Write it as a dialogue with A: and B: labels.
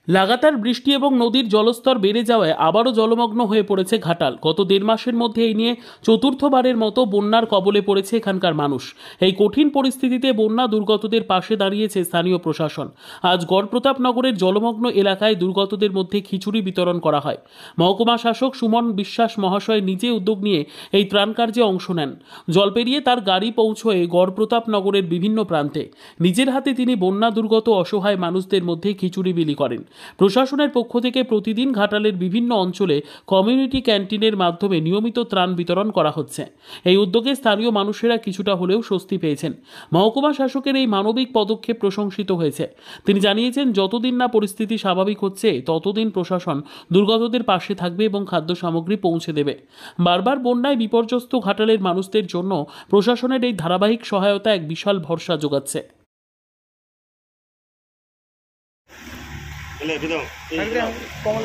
A: লাগাতার বৃষ্টি এবং নদীর জলস্তর বেড়ে যাওয়ায় আবারও জলমগ্ন হয়ে পড়েছে ঘাটাল। গত ১.৫ মাসের মধ্যে এই নিয়ে চতুর্থবারের মতো বন্যার কবলে পড়েছে এখানকার মানুষ। এই কঠিন পরিস্থিতিতে বন্যা দুর্গতদের পাশে দাঁড়িয়েছে স্থানীয় প্রশাসন। আজ গড়প্রতাপনগরের জলমগ্ন এলাকায় দুর্গতদের মধ্যে খিচুড়ি বিতরণ করা হয়। মহকুমা শাসক সুমন বিশ্বাস মহাশয় নিজে উদ্যোগ নিয়ে এই ত্রাণকার্যে অংশ নেন। জল পেরিয়ে তার গাড়ি পৌঁছয়ে গড়প্রতাপনগরের বিভিন্ন প্রান্তে নিজের হাতে তিনি বন্যা দুর্গত অসহায় মানুষদের মধ্যে খিচুড়ি বিলি করেন। প্রশাসনের পক্ষ থেকে প্রতিদিন ঘাটালের বিভিন্ন অঞ্চলে কমিউনিটি ক্যান্টিনের মাধ্যমে নিয়মিত ত্রাণ বিতরণ করা হচ্ছে। এই উদ্যোগে স্থানীয় মানুষেরা কিছুটা হলেও স্বস্তি পেয়েছেন। মহকুমা শাসকের এই মানবিক পদক্ষেপ প্রশংসিত হয়েছে। তিনি জানিয়েছেন, যতদিন না পরিস্থিতি স্বাভাবিক হচ্ছে ততদিন প্রশাসন দুর্গতদের পাশে থাকবে এবং খাদ্য সামগ্রী পৌঁছে দেবে। বারবার বন্যায় বিপর্যস্ত ঘাটালের মানুষদের জন্য প্রশাসনের এই ধারাবাহিক সহায়তা এক বিশাল ভরসা যোগাচ্ছে।
B: কমল